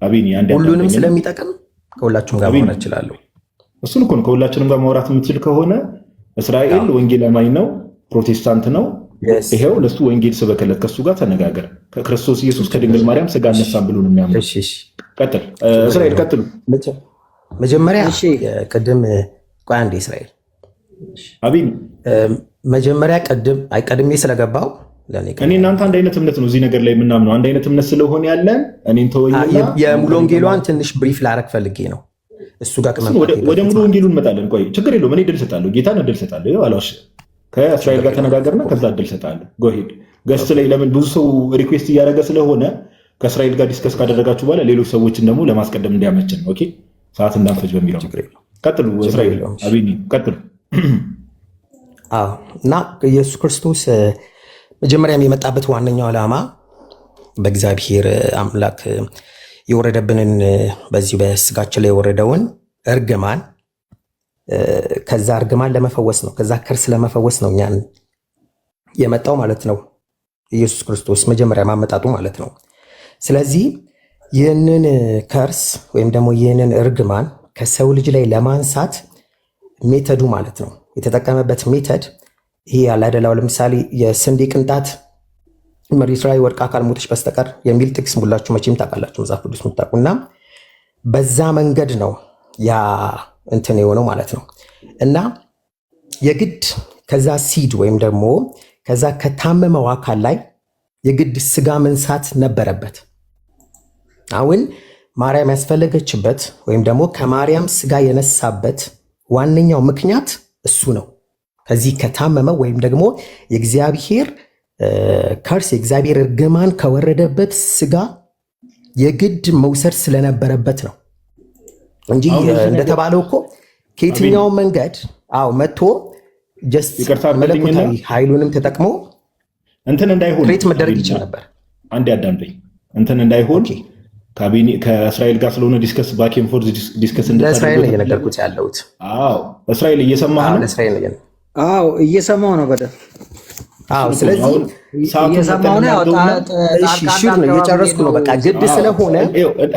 አቢኒ አንድ ሁሉንም ስለሚጠቅም ከሁላችሁም ጋር ማውራት እችላለሁ። እሱን እኮ ነው ከሁላችንም ጋር ማውራት የምትችል ከሆነ እስራኤል ወንጌል አማኝ ነው፣ ፕሮቴስታንት ነው። ይሄው ለሱ ወንጌል ስበከለት ከሱ ጋር ተነጋገር። ከክርስቶስ ኢየሱስ ከድንግል ማርያም ስጋ አነሳን ብሎ ነው የሚያምነው። ቀጥል እስራኤል ቀጥሉ። መጀመሪያ ቅድም ቆይ አንዴ እስራኤል አቢኒ መጀመሪያ ቀድሜ ስለገባው እኔ እናንተ አንድ አይነት እምነት ነው እዚህ ነገር ላይ የምናምነው፣ አንድ አይነት እምነት ስለሆነ ያለን እኔን ተወኝና የሙሉ ወንጌሏን ትንሽ ብሪፍ ላረግ ፈልጌ ነው። እሱ ጋር ወደ ሙሉ ወንጌሉ እንመጣለን። ቆይ ችግር የለውም። እኔ እድል እሰጣለሁ፣ ጌታን እድል እሰጣለሁ። አላሽ ከእስራኤል ጋር ተነጋገርና ከዛ እድል እሰጣለሁ። ጎሄድ ገስት ላይ ለምን ብዙ ሰው ሪኩዌስት እያደረገ ስለሆነ ከእስራኤል ጋር ዲስከስ ካደረጋችሁ በኋላ ሌሎች ሰዎችን ደግሞ ለማስቀደም እንዲያመችን ኦኬ፣ ሰዓት እንዳንፈጅ በሚለው ቀጥሉ። እስራኤል አቢኒ ቀጥሉ። እና ኢየሱስ ክርስቶስ መጀመሪያም የመጣበት ዋነኛው ዓላማ በእግዚአብሔር አምላክ የወረደብንን በዚህ በስጋችን ላይ የወረደውን እርግማን ከዛ እርግማን ለመፈወስ ነው። ከዛ ከርስ ለመፈወስ ነው እኛን የመጣው ማለት ነው ኢየሱስ ክርስቶስ መጀመሪያ ማመጣጡ ማለት ነው። ስለዚህ ይህንን ከርስ ወይም ደግሞ ይህንን እርግማን ከሰው ልጅ ላይ ለማንሳት ሜተዱ ማለት ነው የተጠቀመበት ሜተድ ይሄ ያለ አይደላው። ለምሳሌ የስንዴ ቅንጣት መሬት ላይ ወድቃ ካልሞተች በስተቀር የሚል ጥቅስ ሁላችሁ መቼም ታውቃላችሁ፣ መጽሐፍ ቅዱስ የምታውቁና በዛ መንገድ ነው ያ እንትን የሆነው ማለት ነው። እና የግድ ከዛ ሲድ ወይም ደግሞ ከዛ ከታመመው አካል ላይ የግድ ስጋ መንሳት ነበረበት። አሁን ማርያም ያስፈለገችበት ወይም ደግሞ ከማርያም ስጋ የነሳበት ዋነኛው ምክንያት እሱ ነው። ከዚህ ከታመመው ወይም ደግሞ የእግዚአብሔር ከርስ የእግዚአብሔር እርግማን ከወረደበት ስጋ የግድ መውሰድ ስለነበረበት ነው እንጂ እንደተባለው እኮ ከየትኛው መንገድ መጥቶ ጀስት መለኮታዊ ኃይሉንም ተጠቅሞ እንትን እንዳይሆን ሬት መደረግ ይችል ነበር። አንድ ያዳምጠኝ። እንትን እንዳይሆን ከእስራኤል ጋር ስለሆነ ዲስከስ ባኬን ፎርዝ ዲስከስ ለእስራኤል እየነገርኩት ያለሁት። እስራኤል እየሰማህ ነው? እየሰማሁ ነው በደንብ። ስለዚህ እየሰማሁ ነው። እየጨረስኩ ነው። በቃ ግድ ስለሆነ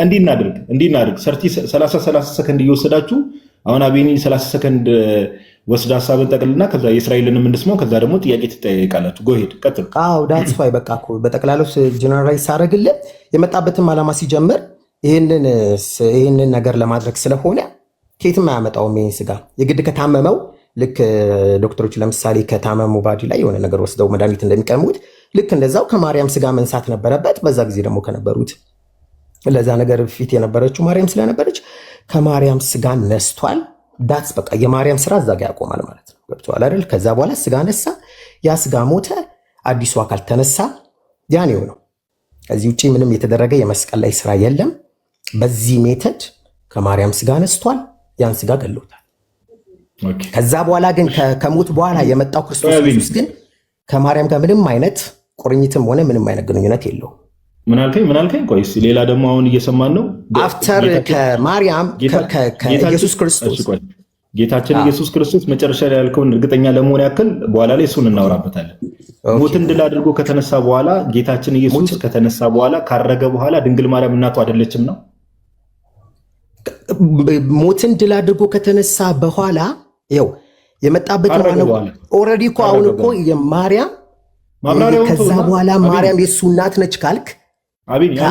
እንዲህ እናድርግ 30 ሰከንድ እየወሰዳችሁ አሁን አቤኒ 30 ሰከንድ ወስድ ሀሳብን ጠቅልና ከዛ የእስራኤልንም እንድስማው ከዛ ደግሞ ጥያቄ ትጠይቃላችሁ። ጎሄድ ቀጥል። ዳትስ ፋይ በቃ እኮ በጠቅላላው ጀነራላይዝ ሳደርግልህ የመጣበትም ዓላማ ሲጀምር ይህንን ነገር ለማድረግ ስለሆነ ከየትም አያመጣውም። ይህን ስጋ የግድ ከታመመው ልክ ዶክተሮች ለምሳሌ ከታመሙ ባዲ ላይ የሆነ ነገር ወስደው መድኃኒት እንደሚቀምሙት ልክ እንደዛው ከማርያም ስጋ መንሳት ነበረበት። በዛ ጊዜ ደግሞ ከነበሩት ለዛ ነገር ፊት የነበረችው ማርያም ስለነበረች ከማርያም ስጋ ነስቷል። ዳትስ በቃ የማርያም ስራ እዛ ጋር ያቆማል ማለት ነው። ገብቶሃል አይደል? ከዛ በኋላ ስጋ ነሳ፣ ያ ስጋ ሞተ፣ አዲሱ አካል ተነሳ። ያን ነው። ከዚህ ውጭ ምንም የተደረገ የመስቀል ላይ ስራ የለም። በዚህ ሜተድ ከማርያም ስጋ ነስቷል፣ ያን ስጋ ገሎታል። ከዛ በኋላ ግን ከሞት በኋላ የመጣው ክርስቶስ ኢየሱስ ግን ከማርያም ጋር ምንም አይነት ቁርኝትም ሆነ ምንም አይነት ግንኙነት የለውም። ምን አልከኝ? ቆይ ሌላ ደግሞ አሁን እየሰማን ነው። አፍተር ከማርያም ከኢየሱስ ክርስቶስ ጌታችን ኢየሱስ ክርስቶስ መጨረሻ ላይ ያልከውን እርግጠኛ ለመሆን ያክል በኋላ ላይ እሱን እናወራበታለን። ሞትን ድል አድርጎ ከተነሳ በኋላ ጌታችን ኢየሱስ ከተነሳ በኋላ ካረገ በኋላ ድንግል ማርያም እናቱ አይደለችም ነው? ሞትን ድል አድርጎ ከተነሳ በኋላ ይኸው የመጣበት ነው። ኦልሬዲ እኮ አሁን እኮ የማርያም ከዛ በኋላ ማርያም የእሱ እናት ነች ካልክ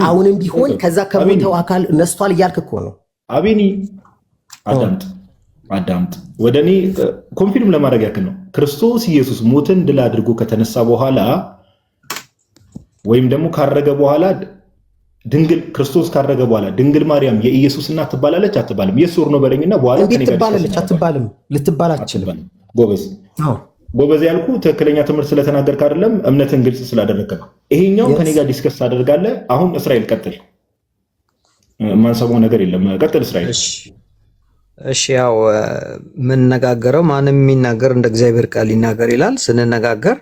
አሁንም ቢሆን ከዛ ከሞተው አካል ነስቷል እያልክ እኮ ነው። አቤኒ አዳምጥ። ወደ እኔ ኮንፊርም ለማድረግ ያክል ነው። ክርስቶስ ኢየሱስ ሞትን ድል አድርጎ ከተነሳ በኋላ ወይም ደግሞ ካረገ በኋላ ክርስቶስ ካረገ በኋላ ድንግል ማርያም የኢየሱስ እናት ትባላለች አትባልም? የሱ ነው በለኝና በኋላ እንዴት ትባላለች? አትባልም። ልትባል አትችልም። ጎበዝ ያልኩ ትክክለኛ ትምህርት ስለተናገርክ አይደለም፣ እምነትን ግልጽ ስላደረግክ ነው። ይሄኛው ከኔ ጋር ዲስከስ ታደርጋለህ። አሁን እስራኤል ቀጥል። ማንሰማው ነገር የለም። ቀጥል እስራኤል። እሺ ያው የምንነጋገረው ማንም የሚናገር እንደ እግዚአብሔር ቃል ይናገር ይላል። ስንነጋገር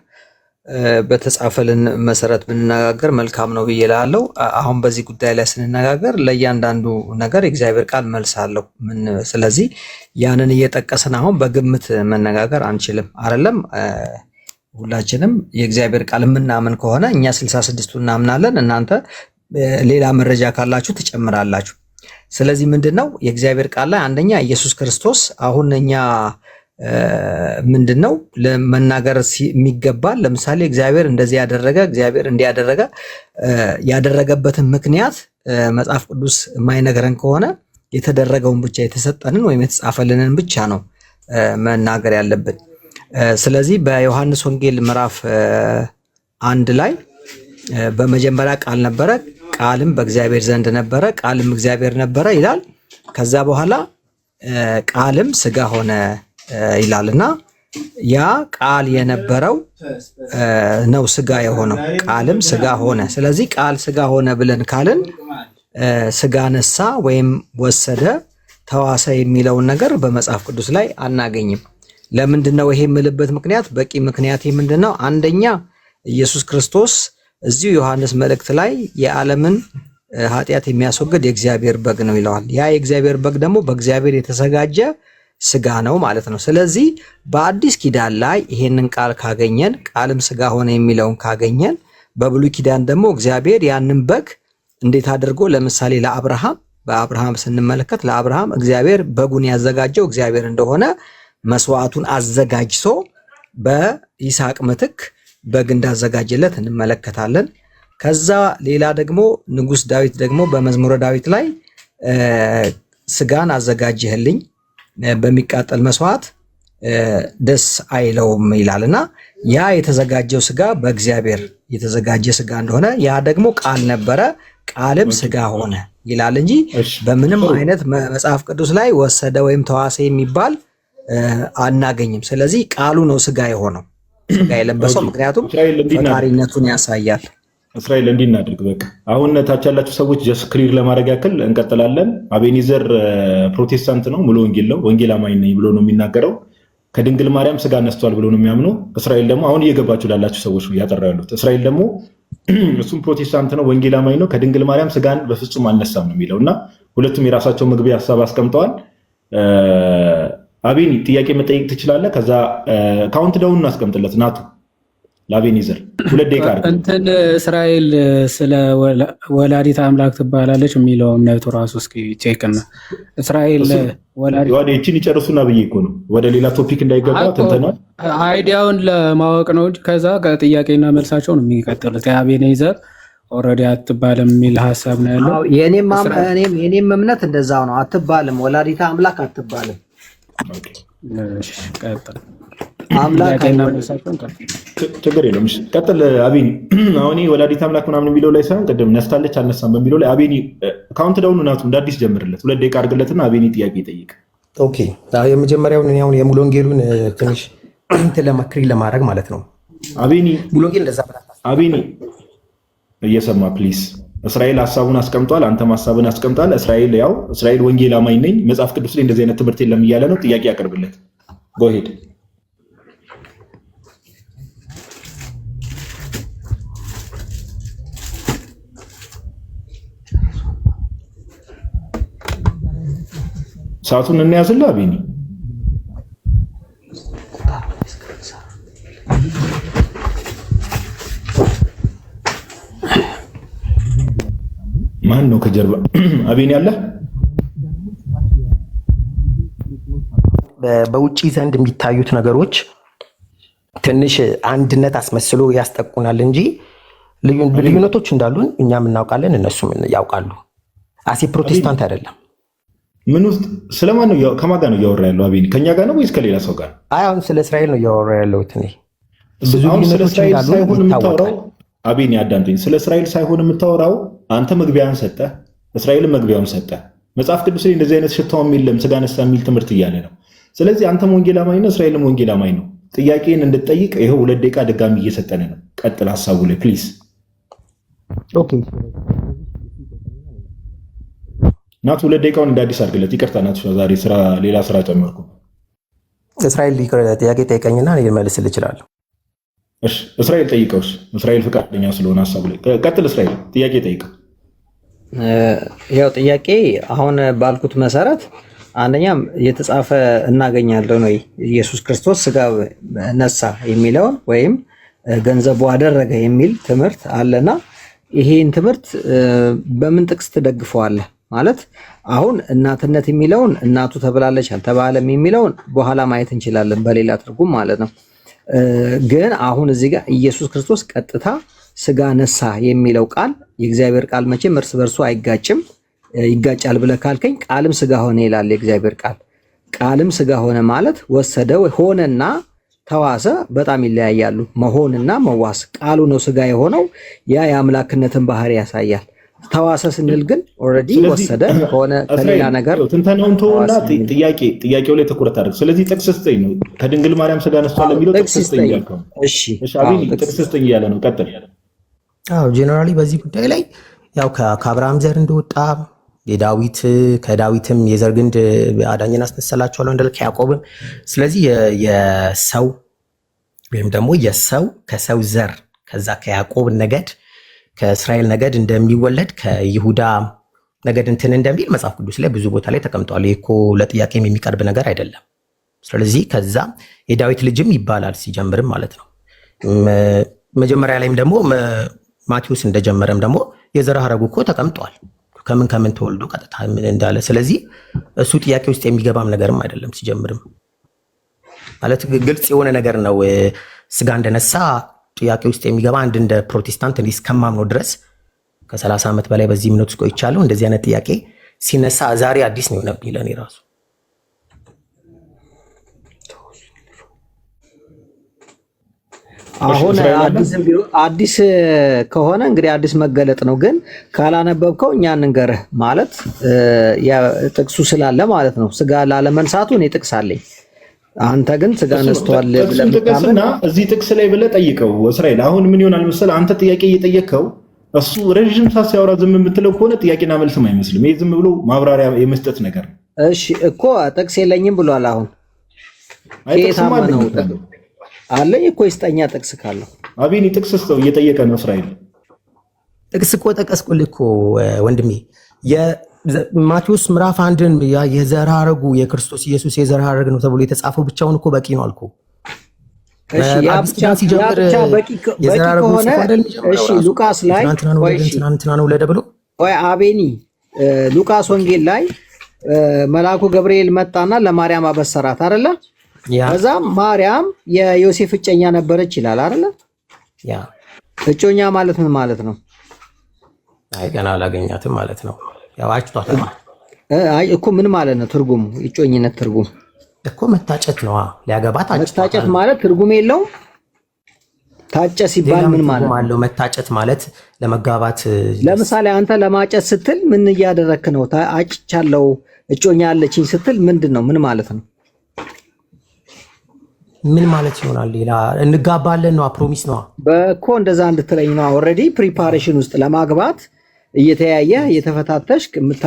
በተጻፈልን መሰረት ብንነጋገር መልካም ነው ብዬ እላለሁ። አሁን በዚህ ጉዳይ ላይ ስንነጋገር ለእያንዳንዱ ነገር የእግዚአብሔር ቃል መልስ አለው። ስለዚህ ያንን እየጠቀስን አሁን በግምት መነጋገር አንችልም። አይደለም ሁላችንም የእግዚአብሔር ቃል የምናምን ከሆነ እኛ 66ቱ እናምናለን፣ እናንተ ሌላ መረጃ ካላችሁ ትጨምራላችሁ። ስለዚህ ምንድነው የእግዚአብሔር ቃል ላይ አንደኛ ኢየሱስ ክርስቶስ አሁን እኛ ምንድነው ለመናገር የሚገባል። ለምሳሌ እግዚአብሔር እንደዚህ ያደረገ እግዚአብሔር እንዲያደረገ ያደረገበትን ምክንያት መጽሐፍ ቅዱስ የማይነግረን ከሆነ የተደረገውን ብቻ የተሰጠንን ወይም የተጻፈልንን ብቻ ነው መናገር ያለብን። ስለዚህ በዮሐንስ ወንጌል ምዕራፍ 1 ላይ በመጀመሪያ ቃል ነበረ፣ ቃልም በእግዚአብሔር ዘንድ ነበረ፣ ቃልም እግዚአብሔር ነበረ ይላል። ከዛ በኋላ ቃልም ስጋ ሆነ ይላልና ያ ቃል የነበረው ነው ስጋ የሆነው፣ ቃልም ስጋ ሆነ። ስለዚህ ቃል ስጋ ሆነ ብለን ካልን ስጋ ነሳ ወይም ወሰደ ተዋሰ የሚለውን ነገር በመጽሐፍ ቅዱስ ላይ አናገኝም። ለምንድነው ይሄ የምልበት ምክንያት በቂ ምክንያት ምንድነው? አንደኛ ኢየሱስ ክርስቶስ እዚሁ ዮሐንስ መልእክት ላይ የዓለምን ኃጢአት የሚያስወግድ የእግዚአብሔር በግ ነው ይለዋል። ያ የእግዚአብሔር በግ ደግሞ በእግዚአብሔር የተዘጋጀ ስጋ ነው ማለት ነው። ስለዚህ በአዲስ ኪዳን ላይ ይሄንን ቃል ካገኘን፣ ቃልም ስጋ ሆነ የሚለውን ካገኘን፣ በብሉይ ኪዳን ደግሞ እግዚአብሔር ያንን በግ እንዴት አድርጎ ለምሳሌ በአብርሃም ስንመለከት ለአብርሃም እግዚአብሔር በጉን ያዘጋጀው እግዚአብሔር እንደሆነ መስዋዕቱን አዘጋጅቶ በይስሐቅ ምትክ በግ እንዳዘጋጀለት እንመለከታለን። ከዛ ሌላ ደግሞ ንጉሥ ዳዊት ደግሞ በመዝሙረ ዳዊት ላይ ስጋን አዘጋጀህልኝ በሚቃጠል መስዋዕት ደስ አይለውም ይላልና ያ የተዘጋጀው ስጋ በእግዚአብሔር የተዘጋጀ ስጋ እንደሆነ ያ ደግሞ ቃል ነበረ፣ ቃልም ስጋ ሆነ ይላል እንጂ በምንም አይነት መጽሐፍ ቅዱስ ላይ ወሰደ ወይም ተዋሰ የሚባል አናገኝም። ስለዚህ ቃሉ ነው ስጋ የሆነው ስጋ የለበሰው፣ ምክንያቱም ፈጣሪነቱን ያሳያል። እስራኤል እንዲህ እናድርግ። በቃ አሁን ታች ያላችሁ ሰዎች ጀስት ክሊር ለማድረግ ያክል እንቀጥላለን። አቤኒዘር ፕሮቴስታንት ነው፣ ሙሉ ወንጌል ነው፣ ወንጌል አማኝ ነኝ ብሎ ነው የሚናገረው። ከድንግል ማርያም ስጋ ነስቷል ብሎ ነው የሚያምነው። እስራኤል ደግሞ አሁን እየገባችሁ ላላችሁ ሰዎች እያጠራ ያሉት እስራኤል ደግሞ እሱም ፕሮቴስታንት ነው፣ ወንጌል አማኝ ነው፣ ከድንግል ማርያም ስጋን በፍጹም አልነሳም ነው የሚለው እና ሁለቱም የራሳቸው መግቢያ ሀሳብ አስቀምጠዋል። አቤኒ ጥያቄ መጠየቅ ትችላለህ። ከዛ ካውንት ዳውን እናስቀምጥለት ናቱ ለአቤኒዘር 2 ደቂቃ እንትን እስራኤል ስለ ወላዲት አምላክ ትባላለች የሚለው እምነቱ ራሱ እስኪ ቼክ እና እስራኤል እችን ይጨርሱና ብዬ እኮ ነው ወደ ሌላ ቶፒክ እንዳይገባ ተንተናል። አይዲያውን ለማወቅ ነው እንጂ ከዛ ከጥያቄና መልሳቸው ነው የሚቀጥሉት። የአቤኒዘር ኦልሬዲ አትባልም የሚል ሀሳብ ነው ያለው። የኔም እምነት እንደዛው ነው። አትባልም፣ ወላዲት አምላክ አትባልም። ችግር የለም። ቀጥል አቤኒ። አሁን ወላዲት አምላክ ምናምን የሚለው ላይ ሳይሆን ቅድም ነስታለች አልነሳም በሚለው ላይ አቤኒ ካውንት ዳውን ናቱ እንደ አዲስ ጀምርለት 2 ደቂቃ አድርግለትና አቤኒ ጥያቄ ይጠይቅ። ኦኬ የመጀመሪያውን አሁን የሙሉ ወንጌሉን ትንሽ እንትን ለማክሪ ለማድረግ ማለት ነው። አቤኒ ሙሉ ወንጌል እንደዛ አቤኒ እየሰማ ፕሊዝ። እስራኤል ሀሳቡን አስቀምጧል፣ አንተም ሀሳብን አስቀምጣል። እስራኤል ወንጌል አማኝ ነኝ መጽሐፍ ቅዱስ ላይ እንደዚህ አይነት ትምህርት የለም እያለ ነው። ጥያቄ ያቀርብለት። ጎ ሄድ። ሰዓቱን እንያዝልህ አቤኒ። ማን ነው ከጀርባ? አቤኒ አለ። በውጪ ዘንድ የሚታዩት ነገሮች ትንሽ አንድነት አስመስሎ ያስጠቁናል እንጂ ልዩነቶች እንዳሉን እኛም እናውቃለን፣ እነሱም ያውቃሉ። አሴ ፕሮቴስታንት አይደለም። ምን ውስጥ ስለማን ነው? ከማን ጋር ነው እያወራ ያለው አቤኒ? ከኛ ጋር ነው ወይስ ከሌላ ሰው ጋር? አሁን ስለ እስራኤል ነው እያወራ ያለሁት እኔ። ብዙ ልዩነቶች እንዳሉ ይታወቃል። አቤኒ አዳምጠኝ። ስለ እስራኤል ሳይሆን የምታወራው አንተ መግቢያን ሰጠ፣ እስራኤልን መግቢያውን ሰጠ። መጽሐፍ ቅዱስ ላይ እንደዚህ አይነት ሽታውም የለም ስጋ ነሳ የሚል ትምህርት እያለ ነው። ስለዚህ አንተም ወንጌል አማኝ ነው፣ እስራኤልም ወንጌል አማኝ ነው። ጥያቄን እንድትጠይቅ ይኸው 2 ደቂቃ ድጋሚ እየሰጠን ነው። ቀጥል ሀሳቡ ላይ ፕሊዝ። ኦኬ ናቱ 2 ደቂቃውን እንደ አዲስ አድርግለት። ይቅርታ ናቱ ዛሬ ሌላ ስራ ጨመርኩ። እስራኤል ጥያቄ ጠይቀኝና ልመልስልህ እችላለሁ። እሺ እስራኤል ጠይቀውስ። እስራኤል ፈቃደኛ ስለሆነ ሀሳቡ ላይ ቀጥል። እስራኤል ጥያቄ ጠይቀው። ያው ጥያቄ አሁን ባልኩት መሰረት አንደኛም የተጻፈ እናገኛለን ወይ ኢየሱስ ክርስቶስ ስጋ ነሳ የሚለውን ወይም ገንዘቡ አደረገ የሚል ትምህርት አለና ይሄን ትምህርት በምን ጥቅስ ትደግፈዋለህ? ማለት አሁን እናትነት የሚለውን እናቱ ተብላለች አልተባለም የሚለውን በኋላ ማየት እንችላለን በሌላ ትርጉም ማለት ነው። ግን አሁን እዚህ ጋር ኢየሱስ ክርስቶስ ቀጥታ ስጋ ነሳ የሚለው ቃል የእግዚአብሔር ቃል መቼም እርስ በርሱ አይጋጭም። ይጋጫል ብለህ ካልከኝ ቃልም ስጋ ሆነ ይላል የእግዚአብሔር ቃል። ቃልም ስጋ ሆነ ማለት ወሰደ ሆነና ተዋሰ በጣም ይለያያሉ። መሆንና መዋስ ቃሉ ነው ስጋ የሆነው ያ የአምላክነትን ባህሪ ያሳያል። ተዋሰ ስንል ግን ኦልሬዲ ወሰደ ሆነ ከሌላ ነገር ትንተናውን ተውና ጥያቄው ላይ ትኩረት አድርግ። ስለዚህ ጥቅስ ስጠኝ ነው ከድንግል ማርያም ስጋ ነስቷል የሚለው ጥቅስ ስጠኝ ያልከው። እሺ አቤል ጥቅስ ስጠኝ እያለ ነው። ቀጥል። አዎ ጄኔራሊ በዚህ ጉዳይ ላይ ያው ከአብርሃም ዘር እንደወጣ የዳዊት ከዳዊትም የዘር ግንድ አዳኝን አስነሳላቸዋለሁ እንዳለ ከያዕቆብም። ስለዚህ የሰው ወይም ደግሞ የሰው ከሰው ዘር ከዛ ከያዕቆብ ነገድ ከእስራኤል ነገድ እንደሚወለድ ከይሁዳ ነገድ እንትን እንደሚል መጽሐፍ ቅዱስ ላይ ብዙ ቦታ ላይ ተቀምጧል። ይሄ እኮ ለጥያቄም የሚቀርብ ነገር አይደለም። ስለዚህ ከዛ የዳዊት ልጅም ይባላል ሲጀምርም ማለት ነው። መጀመሪያ ላይም ደግሞ ማቴዎስ እንደጀመረም ደግሞ የዘር ሐረጉ እኮ ተቀምጧል ከምን ተወልዶ ቀጥታ ምን እንዳለ። ስለዚህ እሱ ጥያቄ ውስጥ የሚገባም ነገርም አይደለም ሲጀምርም ማለት ግልጽ የሆነ ነገር ነው። ስጋ እንደነሳ ጥያቄ ውስጥ የሚገባ አንድ እንደ ፕሮቴስታንት እንዲህ እስከማምነው ድረስ ከ30 ዓመት በላይ በዚህ እምነት ውስጥ ቆይቻለሁ። እንደዚህ አይነት ጥያቄ ሲነሳ ዛሬ አዲስ ነው የሆነብኝ ለእኔ ራሱ። አሁን አዲስ ከሆነ እንግዲህ አዲስ መገለጥ ነው። ግን ካላነበብከው እኛ እንንገርህ ማለት ጥቅሱ ስላለ ማለት ነው። ስጋ ላለመንሳቱ እኔ ጥቅስ አለኝ። አንተ ግን ስጋ ነስቷል ብለህ ብታምና እዚህ ጥቅስ ላይ ብለህ ጠይቀው። እስራኤል አሁን ምን ይሆናል መሰለህ፣ አንተ ጥያቄ እየጠየቅከው እሱ ረዥም ሰዓት ሲያወራ ዝም የምትለው ከሆነ ጥያቄና መልስም አይመስልም። ይሄ ዝም ብሎ ማብራሪያ የመስጠት ነገር ነው። እሺ እኮ ጥቅስ የለኝም ብሏል። አሁን አለኝ እኮ ይስጠኛ ጥቅስ ካለው አቤኒ ጥቅስ ስተው እየጠየቀ ነው። እስራኤል ጥቅስ እኮ ጠቀስኩልህ እኮ ወንድሜ። የማቴዎስ ምዕራፍ 1ን የዘር ሐረጉ የክርስቶስ ኢየሱስ የዘር ሐረግ ነው ተብሎ የተጻፈው ብቻውን እኮ በቂ ነው አልኩ። ሉቃስ ላይ አቤኒ ሉቃስ ወንጌል ላይ መልአኩ ገብርኤል መጣና ለማርያም አበሰራት አይደለ? ከዛ ማርያም የዮሴፍ እጮኛ ነበረች ይላል አይደለ? ያ እጮኛ ማለት ምን ማለት ነው? አይ ገና አላገኛትም ማለት ነው። ያው አጭቷታል። አይ እኮ ምን ማለት ነው ትርጉሙ? እጮኝነት ትርጉም እኮ መታጨት ነው። ሊያገባት መታጨት ማለት ትርጉም የለውም። ታጨ ሲባል ምን ማለት ነው? መታጨት ማለት ለመጋባት። ለምሳሌ አንተ ለማጨት ስትል ምን እያደረክ ነው? አጭቻለሁ እጮኛ አለችኝ ስትል ምንድን ነው? ምን ማለት ነው? ምን ማለት ይሆናል? ሌላ እንጋባለን ነው፣ ፕሮሚስ ነው በኮ እንደዛ እንድትለኝ ነው። ኦልሬዲ ፕሪፓሬሽን ውስጥ ለማግባት እየተያየ እየተፈታተሽ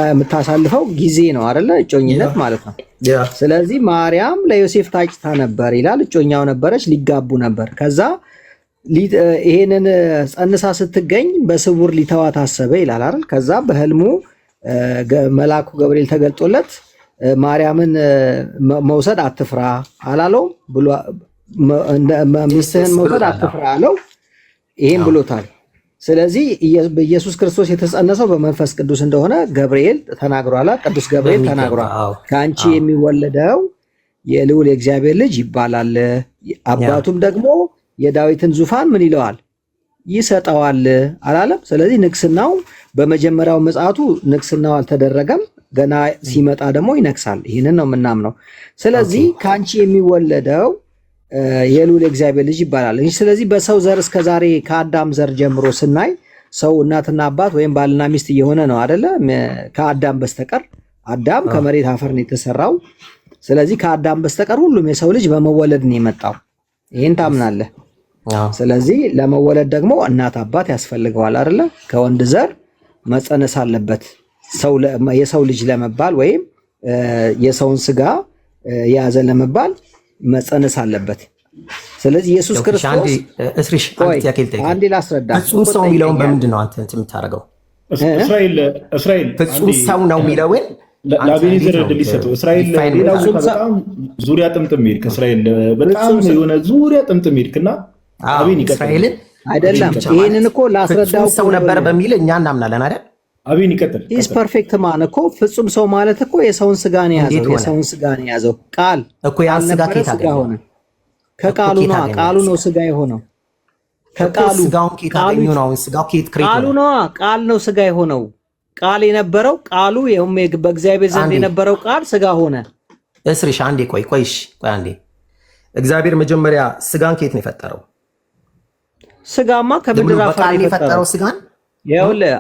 የምታሳልፈው ጊዜ ነው አይደለ? እጮኝነት ማለት ነው። ስለዚህ ማርያም ለዮሴፍ ታጭታ ነበር ይላል። እጮኛው ነበረች፣ ሊጋቡ ነበር። ከዛ ይሄንን ጸንሳ ስትገኝ በስውር ሊተዋት አሰበ ይላል አይደል? ከዛ በህልሙ መልአኩ ገብርኤል ተገልጦለት ማርያምን መውሰድ አትፍራ አላለው ብሎ ሚስትህን መውሰድ አትፍራ አለው። ይሄን ብሎታል። ስለዚህ ኢየሱስ ክርስቶስ የተጸነሰው በመንፈስ ቅዱስ እንደሆነ ገብርኤል ተናግሯል። ቅዱስ ገብርኤል ተናግሯል። ከአንቺ የሚወለደው የልዑል የእግዚአብሔር ልጅ ይባላል፣ አባቱም ደግሞ የዳዊትን ዙፋን ምን ይለዋል? ይሰጠዋል አላለም? ስለዚህ ንግስናው በመጀመሪያው ምጽአቱ ንግስናው አልተደረገም። ገና ሲመጣ ደግሞ ይነግሳል። ይህንን ነው የምናምነው። ስለዚህ ከአንቺ የሚወለደው የልዑል የእግዚአብሔር ልጅ ይባላል። ስለዚህ በሰው ዘር እስከዛሬ ከአዳም ዘር ጀምሮ ስናይ ሰው እናትና አባት ወይም ባልና ሚስት እየሆነ ነው አይደለ? ከአዳም በስተቀር አዳም ከመሬት አፈር ነው የተሰራው። ስለዚህ ከአዳም በስተቀር ሁሉም የሰው ልጅ በመወለድ ነው የመጣው። ይህን ታምናለህ? ስለዚህ ለመወለድ ደግሞ እናት አባት ያስፈልገዋል አይደለ? ከወንድ ዘር መጸነስ አለበት የሰው ልጅ ለመባል ወይም የሰውን ስጋ የያዘ ለመባል መጸነስ አለበት። ስለዚህ ኢየሱስ ክርስቶስ አንዴ ላስረዳ። ፍጹም ሰው የሚለውን በምንድን ነው አንተ እንትን የምታደርገው? እስራኤል ፍጹም ሰው ነው የሚለውን ለአቤኔዘር ዕድል ሊሰጠው። እስራኤል ሌላው በጣም ዙሪያ ጥምጥም ሄድክ። እስራኤል በጣም የሆነ ዙሪያ ጥምጥም ሄድክና አቤኔ እስራኤልን አይደለም። ይሄንን እኮ ላስረዳው ሰው ነበር በሚል እኛ እናምናለን አይደል? አብይን ይቀጥል። ኢስ ፐርፌክት ማን እኮ ፍጹም ሰው ማለት እኮ የሰውን ስጋ ነው የያዘው። የሰውን ስጋ ነው የያዘው ቃል እኮ ያን ስጋ ከየት አገኘው? ከቃሉ ነው። ቃሉ ነው ስጋ የሆነው ከቃሉ። ስጋውን ከየት አገኘው ነው? ስጋው ከየት ክሬት ቃሉ ነው። ቃል ነው ስጋ የሆነው። ቃል የነበረው ቃሉ ይሁን በእግዚአብሔር ዘንድ የነበረው ቃል ስጋ ሆነ። እስሪሽ አንዴ ቆይ አንዴ። እግዚአብሔር መጀመሪያ ስጋን ከየት ነው የፈጠረው? ስጋማ ከምድር አፈር ነው የፈጠረው ስጋን። ይኸውልህ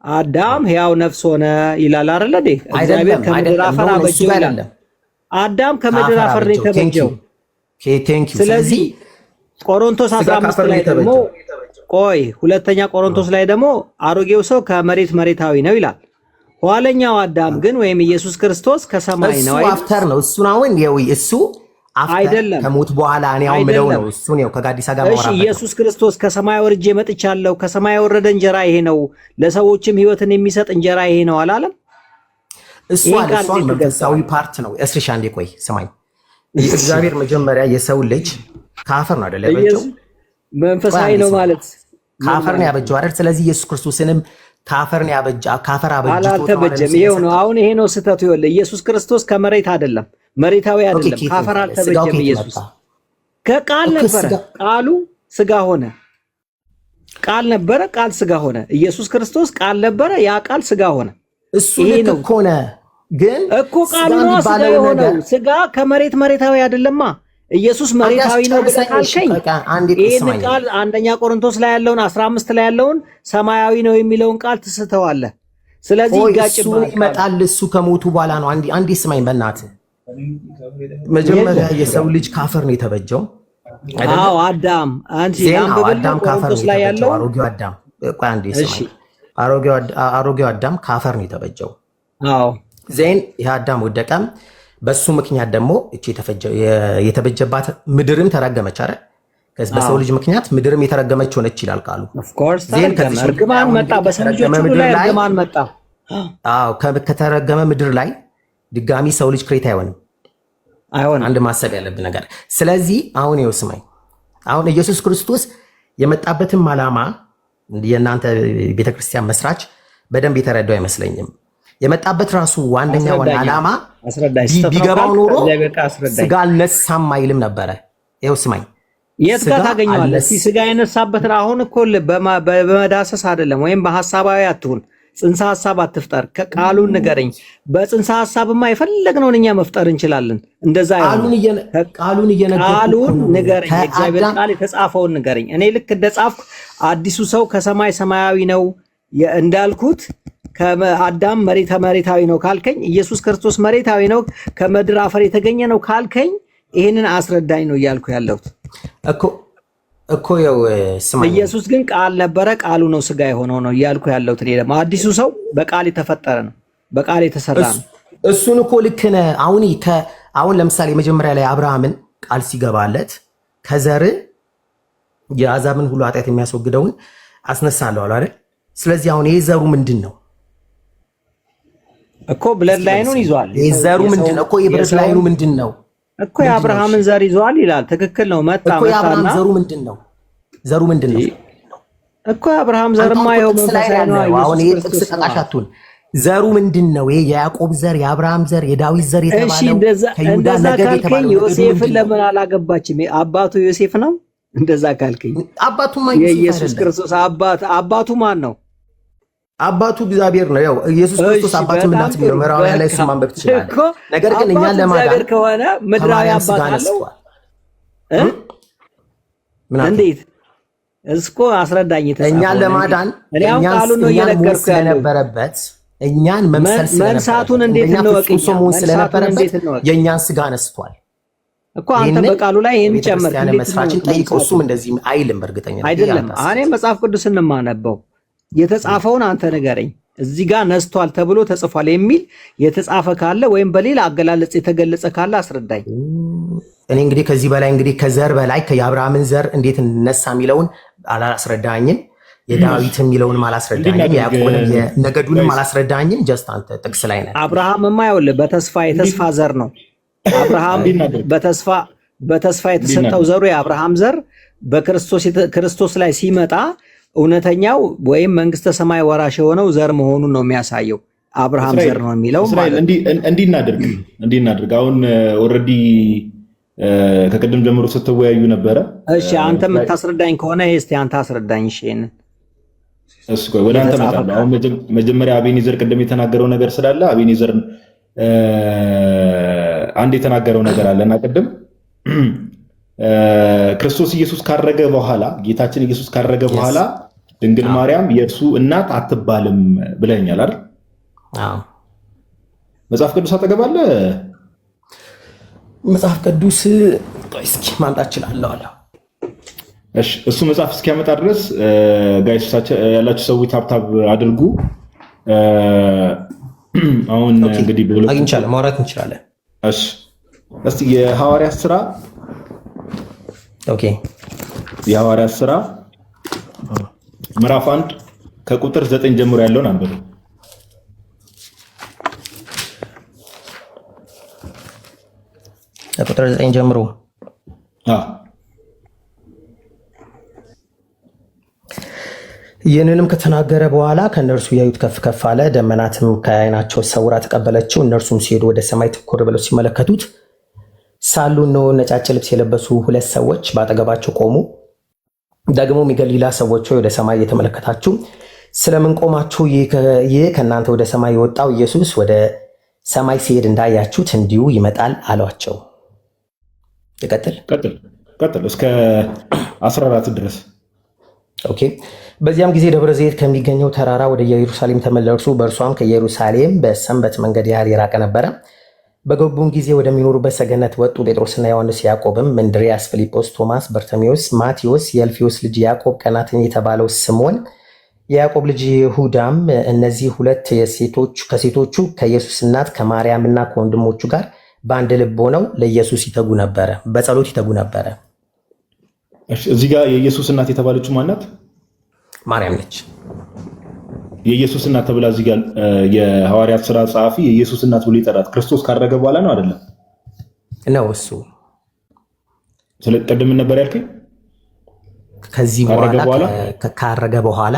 አዳም ሕያው ነፍስ ሆነ ይላል አይደል እንዴ? እግዚአብሔር ከምድር አፈር አበጀው ይላል። አዳም ከምድር አፈር ነው የተበጀው። ስለዚህ ቆሮንቶስ 15 ላይ ደግሞ ሁለተኛ ቆሮንቶስ ላይ ደግሞ አሮጌው ሰው መሬታዊ ነው ይላል። ኋለኛው አዳም ግን ወይም ኢየሱስ ክርስቶስ ከሰማይ ነው። አፍተር ነው እሱ አሁን እሱ አይደለም ከሞት በኋላ እኔ አሁን ምለው ነው እሱ ነው ከጋዲሳ ጋር ማውራት። እሺ ኢየሱስ ክርስቶስ ከሰማይ ወርጄ መጥቻለሁ፣ ከሰማይ የወረደ እንጀራ ይሄ ነው፣ ለሰዎችም ህይወትን የሚሰጥ እንጀራ ይሄ ነው አላለም? እሱ መንፈሳዊ ፓርት ነው። እስሪሽ አንዴ ቆይ ስማኝ። እግዚአብሔር መጀመሪያ የሰው ልጅ ከአፈር ነው አይደል ያበጀው? መንፈሳዊ ነው ማለት ከአፈር ነው ያበጀው አይደል? ስለዚህ ኢየሱስ ክርስቶስንም ከአፈር ነው ያበጀው። ከአፈር አበጀው አልተበጀም። ይሄው ነው አሁን ይሄ ነው ስህተቱ። ይኸውልህ ኢየሱስ ክርስቶስ ከመሬት አይደለም፣ መሬታዊ አይደለም፣ ከአፈር አልተበጀም። ኢየሱስ ከቃል ነበረ፣ ቃሉ ስጋ ሆነ። ቃል ነበረ፣ ቃል ስጋ ሆነ። ኢየሱስ ክርስቶስ ቃል ነበረ፣ ያ ቃል ስጋ ሆነ። እሱ ልክ እኮ ነው፣ ግን እኮ ቃሉ ነው ስጋ የሆነው። ስጋ መሬታዊ አይደለማ። ኢየሱስ መሬታዊ ነው ብለህ ካልከኝ ይሄን ቃል አንደኛ ቆሮንቶስ ላይ ያለውን 15 ላይ ያለውን ሰማያዊ ነው የሚለውን ቃል ትስተዋለህ። ስለዚህ ይጋጭባል። ይመጣል እሱ ከሞቱ በኋላ ነው። አንዴ ስማኝ በእናትህ። መጀመሪያ የሰው ልጅ ካፈር ነው የተበጀው። አዎ አዳም አዳም ካፈር ነው ላይ ያለው አሮጌው አዳም። ቆይ አንዴ ስማኝ። አሮጌው አዳም ካፈር ነው የተበጀው። አዎ ዜን ይሄ አዳም ወደቀም። በሱ ምክንያት ደግሞ እቺ የተበጀባት ምድርም ተረገመች አይደል? በሰው ልጅ ምክንያት ምድርም የተረገመች ሆነች ይላል ቃሉ። ኦፍ ኮርስ እርግማን መጣ፣ በሰው ልጆች ላይ እርግማን መጣ። አዎ ከተረገመ ምድር ላይ ድጋሚ ሰው ልጅ ክሬት አይሆንም። አንድ ማሰብ ያለብን ነገር። ስለዚህ አሁን ይኸው ስማኝ፣ አሁን ኢየሱስ ክርስቶስ የመጣበትም ዓላማ የእናንተ ቤተክርስቲያን መስራች በደንብ የተረዳው አይመስለኝም። የመጣበት ራሱ ዋነኛው ዓላማ ቢገባው ኖሮ ስጋ አልነሳም አይልም ነበረ። ይኸው ስማኝ፣ የት ጋር ታገኘዋለህ? እስኪ ስጋ የነሳበትን አሁን እኮ በመዳሰስ አይደለም፣ ወይም በሐሳባዊ አትሁን፣ ጽንሰ ሐሳብ አትፍጠር። ከቃሉን ንገረኝ። በጽንሰ ሐሳብማ የፈለግነውን እኛ መፍጠር እንችላለን። እንደዛ ቃሉን ንገረኝ። የእግዚአብሔር ቃል የተጻፈውን ንገረኝ። እኔ ልክ እንደጻፍኩ አዲሱ ሰው ከሰማይ ሰማያዊ ነው እንዳልኩት ከአዳም መሬታዊ ነው ካልከኝ፣ ኢየሱስ ክርስቶስ መሬታዊ ነው ከምድር አፈር የተገኘ ነው ካልከኝ፣ ይሄንን አስረዳኝ ነው እያልኩ ያለሁት እኮ ያው ስማኝ። ኢየሱስ ግን ቃል ነበረ፣ ቃሉ ነው ስጋ የሆነው ነው እያልኩ ያለሁት። እኔ ደግሞ አዲሱ ሰው በቃል የተፈጠረ ነው፣ በቃል የተሰራ ነው። እሱን እኮ ልክ ነህ። አሁን ለምሳሌ መጀመሪያ ላይ አብርሃምን ቃል ሲገባለት ከዘር የአሕዛብን ሁሉ ኃጢአት የሚያስወግደውን አስነሳለሁ አለ አይደል? ስለዚህ አሁን ይሄ ዘሩ ምንድን ነው እኮ? ብለድ ላይኑን ይዟል። ይሄ ዘሩ ምንድን ነው እኮ? የብለድ ላይኑ ምንድን ነው እኮ? የአብርሃምን ዘር ይዟል ይላል። ትክክል ነው። መጣና የአብርሃም ዘሩ ምንድን ነው? ዘሩ ምንድን ነው እኮ? የአብርሃም ዘርማ ይኸው መንፈሳዊ ነው። አሁን ይሄ ጥቅስ ጠቃሽ አትሁን። ዘሩ ምንድን ነው? ይሄ የያዕቆብ ዘር፣ የአብርሃም ዘር፣ የዳዊት ዘር የተባለው ከይሁዳ ነገድ የተባለው ዮሴፍን ለምን አላገባችም? አባቱ ዮሴፍ ነው። እንደዛ ካልከኝ አባቱማ የኢየሱስ ክርስቶስ አባቱ ማን ነው? አባቱ እግዚአብሔር ነው። ያው ኢየሱስ ክርስቶስ አባቱን እናት ቢለው ምዕራባውያን ላይ እሱን ማንበብ ትችላለህ። ነገር ግን እኛን ለማዳን ከሆነ ምድራዊ አባት አለው። እንዴት እስኮ አስረዳኝ። እኛን ለማዳን እኛን መምሰል መንሳቱን እንዴት ነው ስለነበረበት የእኛን ስጋ ነስቷል እኮ። አንተ በቃሉ ላይ ይሄን ጨምር መስራችን ጠይቀው፣ እሱም እንደዚህ አይልም። በእርግጠኛ አይደለም። እኔ መጽሐፍ ቅዱስን የማነበው የተጻፈውን አንተ ንገረኝ። እዚህ ጋር ነስቷል ተብሎ ተጽፏል የሚል የተጻፈ ካለ ወይም በሌላ አገላለጽ የተገለጸ ካለ አስረዳኝ። እኔ እንግዲህ ከዚህ በላይ እንግዲህ ከዘር በላይ የአብርሃምን ዘር እንዴት ነሳ የሚለውን አላስረዳኝም። የዳዊት የሚለውንም አላስረዳኝም። ያዕቆብንም የነገዱንም አላስረዳኝም። ጀስት አንተ ጥቅስ ላይ ነህ። አብርሃምማ ይኸውልህ የተስፋ ዘር ነው። አብርሃም በተስፋ የተሰጠው ዘሩ የአብርሃም ዘር ክርስቶስ ላይ ሲመጣ እውነተኛው ወይም መንግስተ ሰማይ ወራሽ የሆነው ዘር መሆኑን ነው የሚያሳየው። አብርሃም ዘር ነው የሚለው ማለት እንዲናደርግ አሁን ኦልሬዲ ከቅድም ጀምሮ ስትወያዩ ነበረ። እሺ አንተ የምታስረዳኝ ከሆነ እስቲ አንተ አስረዳኝ። እሺ እሱ ወደ አንተ መጣለሁ። አሁን መጀመሪያ አቤኔዘር ቅድም የተናገረው ነገር ስላለ አቤኔዘር አንድ የተናገረው ነገር አለና ቅድም ክርስቶስ ኢየሱስ ካረገ በኋላ ጌታችን ኢየሱስ ካረገ በኋላ ድንግል ማርያም የእርሱ እናት አትባልም ብለኛል አይደል? አዎ። መጽሐፍ ቅዱስ አጠገባለ? መጽሐፍ ቅዱስ እስኪ ማምጣት እችላለሁ አለ። እሺ እሱ መጽሐፍ እስኪያመጣ ድረስ ጋይስ ያላችሁ ሰዎች ታብታብ አድርጉ። አሁን እንግዲህ አግኝቻለሁ፣ ማውራት እንችላለን። እሺ እስቲ የሐዋርያት ሥራ የሐዋርያት ሥራ ምዕራፍ 1 ከቁጥር 9 ጀምሮ ያለውን አንብቡ። ከቁጥር 9 ጀምሮ ይህንንም ከተናገረ በኋላ ከእነርሱ ያዩት ከፍ ከፍ አለ፣ ደመናትም ከዓይናቸው ሰውራ ተቀበለችው። እነርሱም ሲሄዱ ወደ ሰማይ ትኩር ብለው ሲመለከቱት ሳሉ እነሆ ነጫጭ ልብስ የለበሱ ሁለት ሰዎች በአጠገባቸው ቆሙ። ደግሞም የገሊላ ሰዎች ወደ ሰማይ እየተመለከታችሁ ስለምን ቆማችሁ? ይህ ከእናንተ ወደ ሰማይ የወጣው ኢየሱስ ወደ ሰማይ ሲሄድ እንዳያችሁት እንዲሁ ይመጣል አሏቸው። ቀጥል እስከ 14 ድረስ። ኦኬ። በዚያም ጊዜ ደብረ ዘይት ከሚገኘው ተራራ ወደ ኢየሩሳሌም ተመለሱ። በእርሷም ከኢየሩሳሌም በሰንበት መንገድ ያህል የራቀ ነበረ። በገቡም ጊዜ ወደሚኖሩበት ሰገነት ወጡ። ጴጥሮስና ዮሐንስ፣ ያዕቆብም፣ እንድርያስ፣ ፊልጶስ፣ ቶማስ፣ በርተሜዎስ፣ ማቴዎስ፣ የእልፌዎስ ልጅ ያዕቆብ፣ ቀናተኛ የተባለው ስምዖን፣ የያዕቆብ ልጅ ይሁዳም። እነዚህ ሁለት ከሴቶቹ ከኢየሱስ እናት ከማርያምና ከወንድሞቹ ጋር በአንድ ልብ ሆነው ለኢየሱስ ይተጉ ነበረ፣ በጸሎት ይተጉ ነበረ። እዚህ ጋር የኢየሱስ እናት የተባለችው ማናት? ማርያም ነች። የኢየሱስ እናት ተብላ እዚህ ጋር የሐዋርያት ሥራ ጸሐፊ የኢየሱስ እናት ብሎ ይጠራት ክርስቶስ ካረገ በኋላ ነው አይደለም? ነው እሱ። ቅድም ነበር ያልከኝ ከዚህ በኋላ ካረገ በኋላ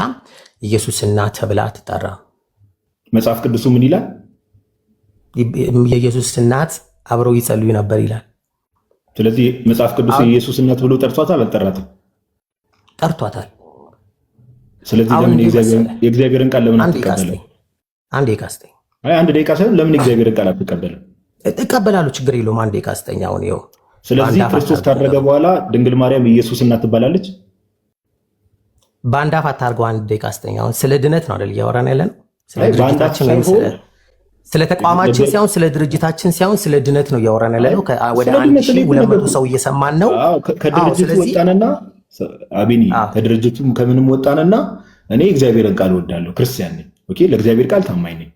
ኢየሱስ እናት ተብላ ትጠራ። መጽሐፍ ቅዱሱ ምን ይላል? የኢየሱስ እናት አብረው ይጸልዩ ነበር ይላል። ስለዚህ መጽሐፍ ቅዱስ የኢየሱስ እናት ብሎ ጠርቷታል አልጠራትም? ጠርቷታል። ስለዚህ ለምን የእግዚአብሔርን ቃል ለምን አትቀበልም? አንድ ደቂቃ ስጠኝ። አንድ ደቂቃ ሳይሆን ለምን የእግዚአብሔርን ቃል አትቀበልም? እቀበላለሁ፣ ችግር የለውም። አንድ ደቂቃ ስጠኝ። አሁን ይኸው። ስለዚህ ክርስቶስ ካረገ በኋላ ድንግል ማርያም የኢየሱስ እናት ትባላለች? በአንድ አፍ አታርገው። አንድ ደቂቃ ስጠኝ። አሁን ስለ ድነት ነው አይደል እያወራን ያለን? ስለ ተቋማችን ሳይሆን ስለ ድርጅታችን ሳይሆን ስለ ድነት ነው እያወራን ያለነው። ወደ 1200 ሰው እየሰማን ነው። ከድርጅቱ ወጣንና አቤኒ ከድርጅቱም ከምንም ወጣንና እኔ እግዚአብሔርን ቃል እወዳለሁ፣ ክርስቲያን ነኝ። ኦኬ፣ ለእግዚአብሔር ቃል ታማኝ ነኝ።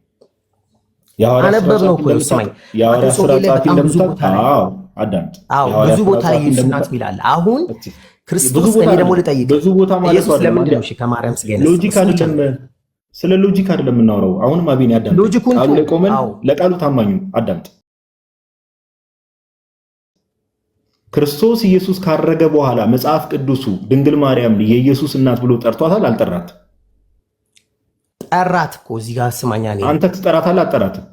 አነበብነው እኮ ስማኝ። የሐዋርያት ሥራ ጻፊ እንደምታውቅ አዳምጥ። ብዙ ቦታ ኢየሱስ እናት ይላል። አሁን ክርስቶስ እኔ ደግሞ ልጠይቅ፣ ብዙ ቦታ ማለት ኢየሱስ ለምንድን ነው ከማርያም ስጋ ነው? ሎጂክ አይደለም፣ ስለ ሎጂክ አይደለም የምናወራው። አሁንም አቤኒ አዳምጥ። ቃሉ ላይ ቆመን ለቃሉ ታማኙ አዳምጥ። ክርስቶስ ኢየሱስ ካረገ በኋላ መጽሐፍ ቅዱሱ ድንግል ማርያም የኢየሱስ እናት ብሎ ጠርቷታል አልጠራት? ጠራት እኮ። እዚህ ጋር ስማኛ፣ አንተ ትጠራታለህ አትጠራትም?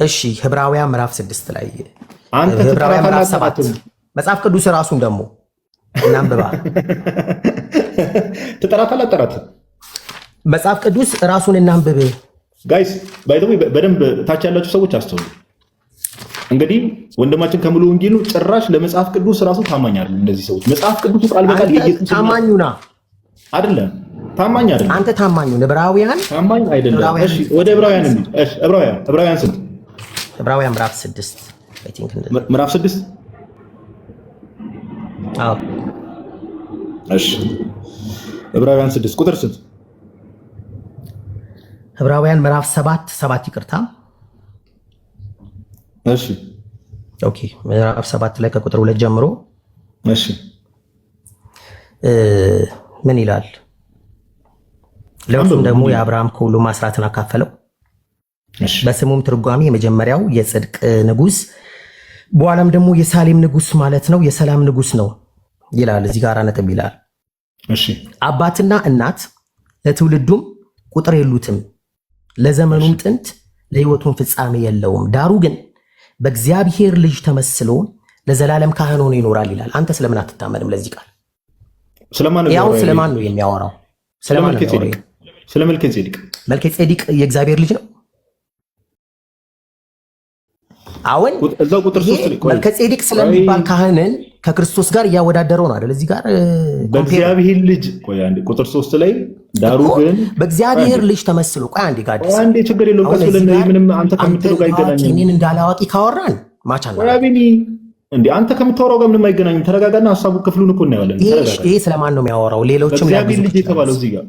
እሺ፣ ዕብራውያን ምዕራፍ 6 ላይ አንተ ትጠራታለህ አትጠራትም? መጽሐፍ ቅዱስ ራሱን ደግሞ እናንብባ። ትጠራታለህ አትጠራትም? መጽሐፍ ቅዱስ ራሱን እናንብብ። ጋይስ ባይ ዘ ወይ በደንብ ታች ያላችሁ ሰዎች አስተውሉ። እንግዲህ ወንድማችን ከሙሉ ወንጌሉ ጭራሽ ለመጽሐፍ ቅዱስ ራሱ ታማኝ አይደለም። እነዚህ ሰዎች መጽሐፍ ቅዱስ ቃል በቃል የኢየሱስ ታማኙና አይደለም፣ ታማኝ አይደለም። አንተ ታማኙ ዕብራውያን ታማኝ አይደለም። እሺ ወደ ዕብራውያን እንሂድ። እሺ ዕብራውያን ስንት? ዕብራውያን ምዕራፍ 6 አይ ቲንክ ምዕራፍ 6 አዎ። እሺ ዕብራውያን 6 ቁጥር ስንት? ዕብራውያን ምዕራፍ 7 ይቅርታ። እሺ ኦኬ፣ ምዕራፍ 7 ላይ ከቁጥር 2 ጀምሮ እሺ ምን ይላል? ለእርሱም ደግሞ የአብርሃም ከሁሉም አስራትን አካፈለው። በስሙም ትርጓሜ የመጀመሪያው የጽድቅ ንጉሥ በኋላም ደግሞ የሳሌም ንጉስ ማለት ነው የሰላም ንጉስ ነው ይላል። እዚህ ጋር ነጥብ ይላል። እሺ አባትና እናት ለትውልዱም ቁጥር የሉትም፣ ለዘመኑም ጥንት ለህይወቱም ፍጻሜ የለውም። ዳሩ ግን በእግዚአብሔር ልጅ ተመስሎ ለዘላለም ካህን ሆኖ ይኖራል ይላል። አንተ ስለምን አትታመንም ለዚህ ቃል? ስለማን ነው የሚያወራው? ስለ መልከ ጼዴቅ። መልከ ጼዴቅ የእግዚአብሔር ልጅ ነው። አሁን እዛው ቁጥር 3 ላይ መልከ ጼዴቅ ስለሚባል ካህንን ከክርስቶስ ጋር እያወዳደረው ነው አይደል? እዚህ ጋር በእግዚአብሔር ልጅ ቆይ አንዴ ቁጥር 3 ላይ ዳሩ ግን በእግዚአብሔር ልጅ ተመስሎ ቆይ አንዴ ጋር አንዴ ችግር የለውም። ቀስ ብለን ምንም አንተ ከምትለው ጋር አይገናኝም። እኔን እንዳላዋቂ ካወራን ማቻና ወራቢኒ እንዴ አንተ ከምታወራው ጋር ምንም አይገናኝም። ተረጋጋና ሐሳቡ ክፍሉን እኮ እናያለን። ይሄ ስለማን ነው የሚያወራው? ሌሎችም በእግዚአብሔር ልጅ የተባለው እዚህ ጋር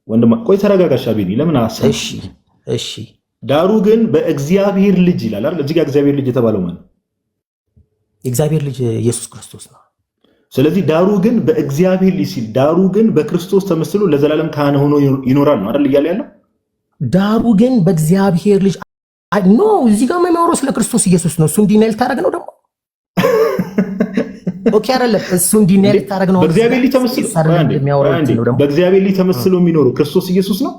ወንድማ ቆይ ተረጋጋሽ አቢኒ ለምን አሰብ እሺ ዳሩ ግን በእግዚአብሔር ልጅ ይላል አይደል? እዚህ ጋር እግዚአብሔር ልጅ የተባለው ማለት የእግዚአብሔር ልጅ ኢየሱስ ክርስቶስ ነው። ስለዚህ ዳሩ ግን በእግዚአብሔር ልጅ ሲል ዳሩ ግን በክርስቶስ ተመስሎ ለዘላለም ካህን ሆኖ ይኖራል ነው አይደል እያለ ያለው? ዳሩ ግን በእግዚአብሔር ልጅ ኖ እዚህ ጋር የሚያወራው ስለ ክርስቶስ ኢየሱስ ነው። እሱ እንዲህ ልታደርግ ነው ደግሞ ኦኬ አይደለም። እሱ እንዲህ ልታደርግ ነው። በእግዚአብሔር ልጅ ተመስሎ በእግዚአብሔር ልጅ ተመስሎ የሚኖረው ክርስቶስ ኢየሱስ ነው።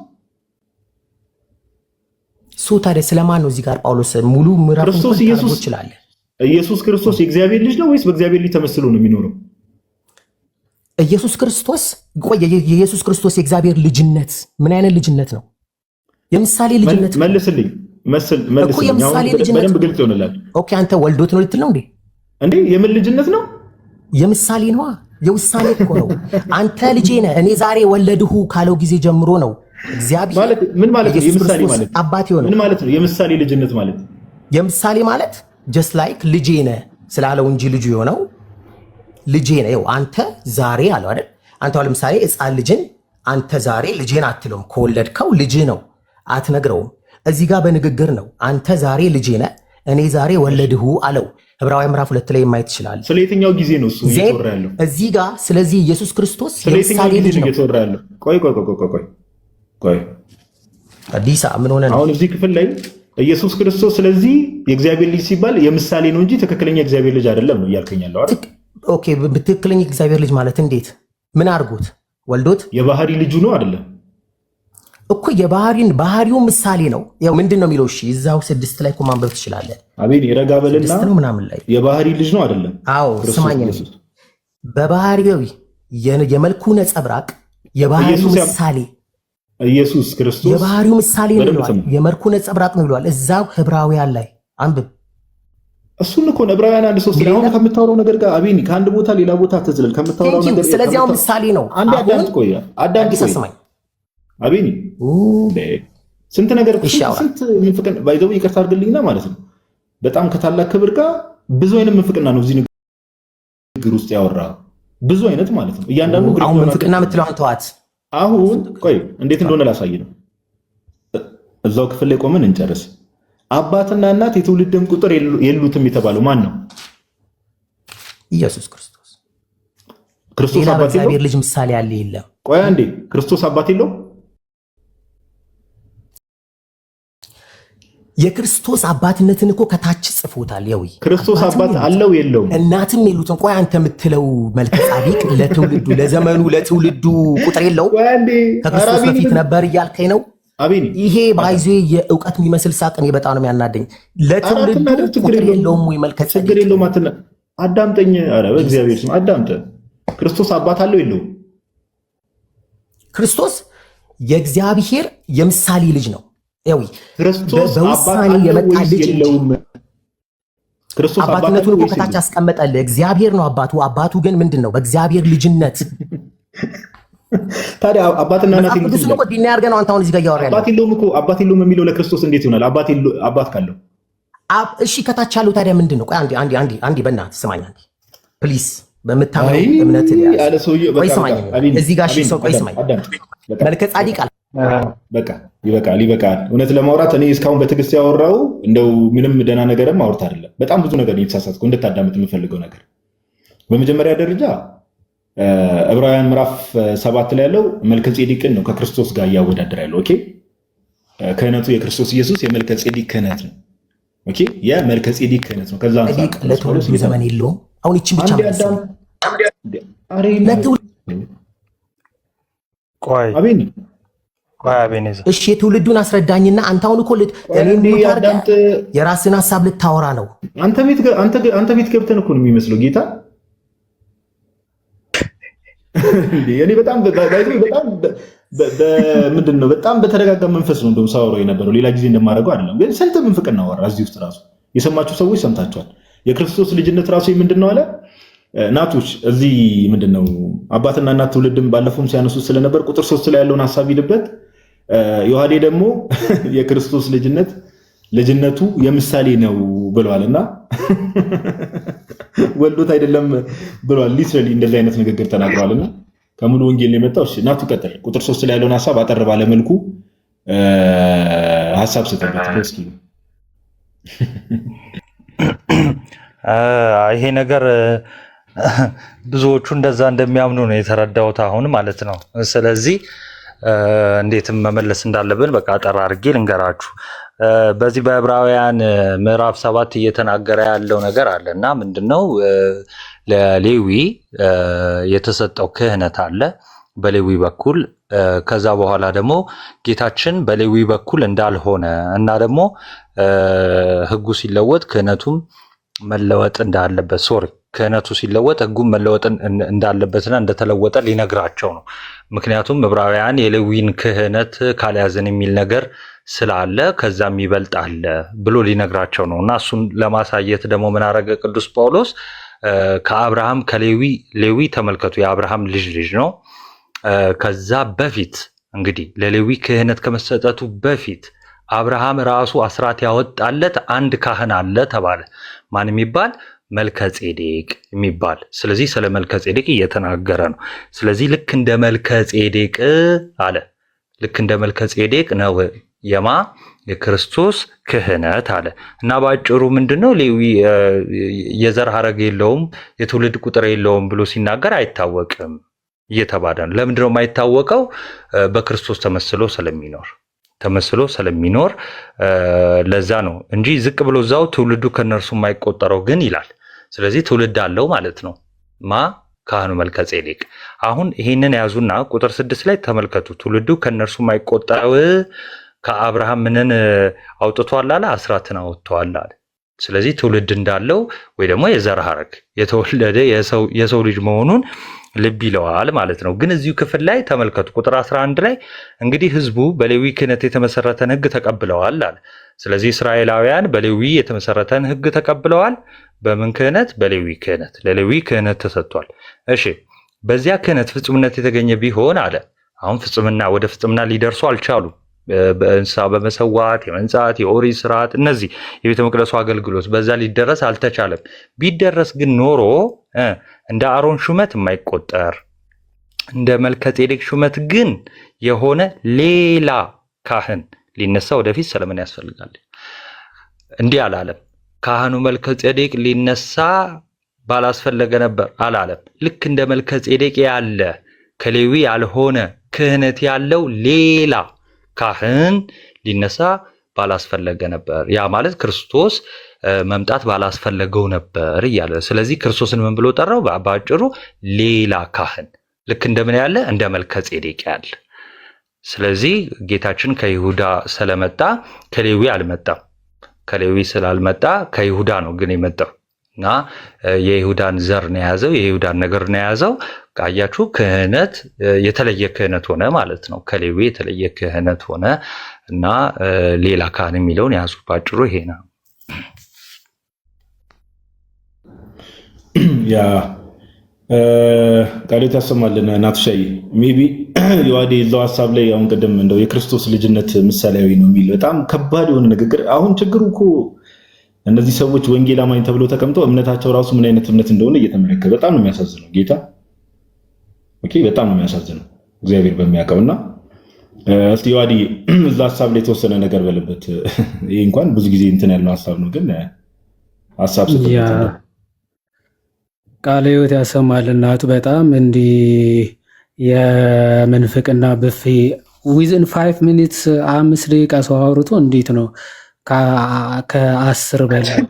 ሶ ታዲያ ስለማን ነው እዚህ ጋር ጳውሎስ ሙሉ ምዕራፍ ክርስቶስ ኢየሱስ ይችላል? ኢየሱስ ክርስቶስ የእግዚአብሔር ልጅ ነው ወይስ በእግዚአብሔር ልጅ ተመስሎ ነው የሚኖረው? ኢየሱስ ክርስቶስ ቆይ የኢየሱስ ክርስቶስ የእግዚአብሔር ልጅነት ምን አይነት ልጅነት ነው? የምሳሌ ልጅነት መልስልኝ በደንብ ግልጽ ይሆንላል። ኦኬ አንተ ወልዶት ነው ልትል ነው እንዴ? የምን ልጅነት ነው? የምሳሌ ነዋ። የውሳኔ እኮ ነው። አንተ ልጄ ነህ እኔ ዛሬ ወለድሁ ካለው ጊዜ ጀምሮ ነው እግዚአብሔር ማለት ምን ማለት ነው? የምሳሌ ማለት አባት ይሆናል። ምን ማለት ነው? የምሳሌ ልጅነት ማለት የምሳሌ ማለት just like ልጄ ነህ ስላለው እንጂ ልጁ የሆነው ልጄ ነህ። ይኸው አንተ ዛሬ አለው አይደል? አንተ ለምሳሌ ሕፃን ልጅን አንተ ዛሬ ልጄን አትለውም። ከወለድከው ልጅ ነው አትነግረውም። እዚህ ጋር በንግግር ነው። አንተ ዛሬ ልጄ ነህ እኔ ዛሬ ወለድሁ አለው። ዕብራውያን ምዕራፍ 2 ላይ ማየት ይችላል። ስለ የትኛው ጊዜ ነው እሱ እየተወራ ያለው? እዚህ ጋር ስለዚህ ኢየሱስ ክርስቶስ የምሳሌ ልጅ ነው እየተወራ ያለው። ቆይ አዲስ ምን ሆነ ነው አሁን እዚህ ክፍል ላይ ኢየሱስ ክርስቶስ ስለዚህ የእግዚአብሔር ልጅ ሲባል የምሳሌ ነው እንጂ ትክክለኛ እግዚአብሔር ልጅ አይደለም ነው እያልከኝ ያለው አይደል? ኦኬ ትክክለኛ እግዚአብሔር ልጅ ማለት እንዴት ምን አድርጎት ወልዶት የባህሪ ልጁ ነው አይደለም እኮ ባህሪው ምሳሌ ነው። ያው ምንድን ነው የሚለው? እሺ እዛው 6 ላይ እኮ ማንበብ ትችላለህ። አቤት ይረጋበልና ነው ምናምን ላይ የባህሪ ልጅ ነው አይደለም? አዎ ስማኝ፣ በባህሪው የመልኩ ነጸብራቅ የባህሪው ምሳሌ ኢየሱስ ክርስቶስ የባህሪው ምሳሌ ነው ይላል። የመልኩ ነጸብራቅ ነው ይላል እዛው ዕብራውያን ላይ አንብብ። እሱን እኮ ዕብራውያን 1:3 ላይ አሁን ከምታወራው ነገር ጋር አቤኒ ከአንድ ቦታ ሌላ ቦታ ተዝለል ከምታወራው ነገር ስለዚህ አሁን ምሳሌ ነው። አንድ አዳምጥ ቆይ አቤኒ ስንት ነገር ስንት ምንፍቅና ባይዘው ይቅርታ አድርግልኝና ማለት ነው በጣም ከታላቅ ክብር ጋር ብዙ አይነት ምንፍቅና ነው እዚህ ንግግር ውስጥ ያወራ ብዙ አይነት ማለት ነው። እያንዳንዱ አሁን ምንፍቅና የምትለው አንተዋት አሁን ቆይ እንዴት እንደሆነ ላሳይ ነው። እዛው ክፍል ላይ ቆመን እንጨርስ። አባትና እናት የትውልድም ቁጥር የሉትም የተባለው ማን ነው? ኢየሱስ ክርስቶስ። ክርስቶስ አባት የለው? እግዚአብሔር ልጅ ምሳሌ ያለ የለም። ቆይ አንዴ ክርስቶስ አባት የለው? የክርስቶስ አባትነትን እኮ ከታች ጽፎታል። ያው ክርስቶስ አባት አለው የለውም? እናትም የሉትም። ቆይ አንተ የምትለው መልከ ጻዲቅ ለትውልዱ ለዘመኑ ለትውልዱ ቁጥር የለው ከክርስቶስ በፊት ነበር እያልከኝ ነው? አቤኒ ይሄ ባይዞ የእውቀት የሚመስል ሳቅን በጣም ነው የሚያናደኝ። ለትውልዱ ቁጥር የለውም ወይ መልከ ጻዲቅ? ችግር የለውም። አዳምጠኝ። ኧረ በእግዚአብሔር ስም አዳምጠ። ክርስቶስ አባት አለው የለውም? ክርስቶስ የእግዚአብሔር የምሳሌ ልጅ ነው። ክርስቶስ በውሳኔ የመጣ ልጅ የለውም። ክርስቶስ አባትነቱን እኮ ከታች አስቀመጠልህ። እግዚአብሔር ነው አባቱ። አባቱ ግን ምንድን ነው? በእግዚአብሔር ልጅነት። ታዲያ አባትና እናት ብዙ ነው ዲና ያርገ ነው። አንተ አሁን እዚህ ጋር እያወራህ አባት የለውም እኮ አባት የለውም የሚለው ለክርስቶስ እንዴት ይሆናል? አባት ካለው እሺ፣ ከታች ያለው ታዲያ ምንድን ነው? ቆይ አንዴ በእናትህ ስማኝ አንዴ ፕሊዝ። በምታምነው እምነት ያለ ሰውዬው ቆይ ስማኝ። እዚህ ጋር እሺ፣ ሰው ቆይ ስማኝ። መልከ ጻዲቅ አለ በቃ ይበቃል። እውነት ለማውራት እኔ እስካሁን በትዕግስት ያወራው እንደው ምንም ደህና ነገርም አውርት አይደለም። በጣም ብዙ ነገር የተሳሳትኩ እንድታዳምጥ የምፈልገው ነገር በመጀመሪያ ደረጃ ዕብራውያን ምዕራፍ 7 ላይ ያለው መልከ ጼዴቅን ነው ከክርስቶስ ጋር እያወዳደር ያለው። ኦኬ ክህነቱ የክርስቶስ ኢየሱስ የመልከ ጼዴቅ ክህነት ነው። ኦኬ የመልከ ጼዴቅ ክህነት ነው። ከዛ ጼዴቅ ለትውልዱ ዘመን የለውም። አሁን ይችን ብቻ እሺ የትውልዱን አስረዳኝና አንተ አሁን እኮ የራስን ሀሳብ ልታወራ ነው። አንተ ቤት ገብተን እኮ ነው የሚመስለው ጌታ እኔ በጣም ምንድን ነው በጣም በተረጋጋ መንፈስ ነው እንደውም ሳወራው የነበረው ሌላ ጊዜ እንደማደርገው አይደለም። ግን ስንት ምንፍቅና ወራ እዚህ ውስጥ ራሱ የሰማችሁ ሰዎች ሰምታችኋል። የክርስቶስ ልጅነት ራሱ ምንድነው አለ ናቶች እዚህ ምንድነው አባትና እናት ትውልድም ባለፈውም ሲያነሱ ስለነበር ቁጥር 3 ላይ ያለውን ሐሳብ ይልበት። ዮሐዴ ደግሞ የክርስቶስ ልጅነቱ የምሳሌ ነው ብለዋልና ወልዶት አይደለም ብለዋል። ሊትራሊ እንደዚህ አይነት ንግግር ተናግረዋልና ከሙሉ ወንጌል የመጣው እሺ ናቱ ቀጥል። ቁጥር 3 ላይ ያለውን ሐሳብ አጠር ባለ መልኩ ሐሳብ ሰጥተበት እስኪ። ይሄ ነገር ብዙዎቹ እንደዛ እንደሚያምኑ ነው የተረዳሁት አሁን ማለት ነው። ስለዚህ እንዴትም መመለስ እንዳለብን በቃ አጠር አድርጌ ልንገራችሁ። በዚህ በዕብራውያን ምዕራፍ 7 እየተናገረ ያለው ነገር አለና ምንድነው ለሌዊ የተሰጠው ክህነት አለ በሌዊ በኩል። ከዛ በኋላ ደግሞ ጌታችን በሌዊ በኩል እንዳልሆነ እና ደግሞ ሕጉ ሲለወጥ ክህነቱም መለወጥ እንዳለበት ክህነቱ ሲለወጥ ሕጉም መለወጥ እንዳለበትና እንደተለወጠ ሊነግራቸው ነው። ምክንያቱም ዕብራውያን የሌዊን ክህነት ካልያዝን የሚል ነገር ስላለ ከዛም ይበልጣል ብሎ ሊነግራቸው ነው። እና እሱን ለማሳየት ደግሞ ምን አረገ ቅዱስ ጳውሎስ ከአብርሃም ሌዊ ተመልከቱ የአብርሃም ልጅ ነው። ከዛ በፊት እንግዲህ ለሌዊ ክህነት ከመሰጠቱ በፊት አብርሃም ራሱ አስራት ያወጣለት አንድ ካህን አለ ተባለ። ማን የሚባል? መልከ ጼዴቅ የሚባል። ስለዚህ ስለ መልከ ጼዴቅ እየተናገረ ነው። ስለዚህ ልክ እንደ መልከ ጼዴቅ አለ። ልክ እንደ መልከ ጼዴቅ ነው የክርስቶስ ክህነት አለ። እና ባጭሩ ምንድነው ሌዊ የዘር ሐረግ የለውም የትውልድ ቁጥር የለውም ብሎ ሲናገር አይታወቅም እየተባለ ነው። ለምንድነው የማይታወቀው? በክርስቶስ ተመስሎ ስለሚኖር ለዛ ነው እንጂ ዝቅ ብሎ እዛው ትውልዱ ከነርሱ የማይቆጠረው ግን ይላል። ስለዚህ ትውልድ አለው ማለት ነው ካህኑ መልከ ጼዴቅ። አሁን ይሄንን ያዙና ቁጥር 6 ላይ ተመልከቱ። ትውልዱ ከነርሱ የማይቆጠረው ከአብርሃም ምንን አውጥቷል አለ? አስራትን አውጥቷል አለ። ስለዚህ ትውልድ እንዳለው ወይ ደግሞ የዘር ሐረግ የተወለደ የሰው ልጅ መሆኑን ልብ ይለዋል ማለት ነው። ግን እዚሁ ክፍል ላይ ተመልከቱ ቁጥር 11 ላይ እንግዲህ ህዝቡ በሌዊ ክህነት የተመሰረተን ሕግ ተቀብለዋል አለ። ስለዚህ እስራኤላውያን በሌዊ የተመሰረተን ሕግ ተቀብለዋል። በምን ክህነት? በሌዊ ክህነት። ለሌዊ ክህነት ተሰጥቷል። እሺ በዚያ ክህነት ፍጹምነት የተገኘ ቢሆን አለ አሁን ወደ ፍጽምና ሊደርሱ አልቻሉም። በእንስሳ በመሰዋት የመንጻት የኦሪት ስርዓት እነዚህ የቤተ መቅደሱ አገልግሎት በዛ ሊደረስ አልተቻለም። ቢደረስ ግን ኖሮ እንደ አሮን ሹመት የማይቆጠር እንደ መልከ ጼዴቅ ሹመት ግን የሆነ ሌላ ካህን ሊነሳ ወደፊት ስለምን ያስፈልጋል? እንዲህ አላለም። ካህኑ መልከ ጼዴቅ ሊነሳ ባላስፈለገ ነበር አላለም። ልክ እንደ መልከ ጼዴቅ ያለ ከሌዊ ያልሆነ ክህነት ያለው ሌላ ካህን ሊነሳ ባላስፈለገ ነበር። ያ ማለት ክርስቶስ መምጣት ባላስፈለገው ነበር እያለ። ስለዚህ ክርስቶስን ምን ብሎ ጠራው? በአጭሩ ሌላ ካህን፣ ልክ እንደምን ያለ? እንደ መልከ ጼዴቅ ያለ። ስለዚህ ጌታችን ከይሁዳ ስለመጣ ከሌዊ አልመጣም። ከሌዊ ስላልመጣ ከይሁዳ ነው ግን የመጣው እና የይሁዳን ዘር ነው የያዘው፣ የይሁዳን ነገር ነው የያዘው። ካያችሁ ክህነት የተለየ ክህነት ሆነ ማለት ነው። ከሌዊ የተለየ ክህነት ሆነ እና ሌላ ካህን የሚለውን ያዙ። ባጭሩ ይሄ ነው። ያ ቃሌት ያሰማልን ናትሻይ ሜቢ የዋዴ እዛው ሀሳብ ላይ አሁን ቅድም እንደው የክርስቶስ ልጅነት ምሳሌያዊ ነው የሚል በጣም ከባድ የሆነ ንግግር። አሁን ችግሩ እኮ እነዚህ ሰዎች ወንጌል አማኝ ተብለው ተቀምጠው እምነታቸው ራሱ ምን አይነት እምነት እንደሆነ እየተመለከተ በጣም ነው የሚያሳዝነው። ጌታ በጣም ነው የሚያሳዝነው እግዚአብሔር በሚያውቀውና እስቲ ዋዲ እዛ ሀሳብ ላይ የተወሰነ ነገር በልበት። ይሄ እንኳን ብዙ ጊዜ እንትን ያለው ሀሳብ ነው፣ ግን ሀሳብ ስትል ቃለ ሕይወት ያሰማል። እናቱ በጣም እንዲህ የምንፍቅና ብፌ ዊዝን 5 ሚኒትስ 5 ደቂቃ ሰው አውርቶ እንዴት ነው ከ10 በላይ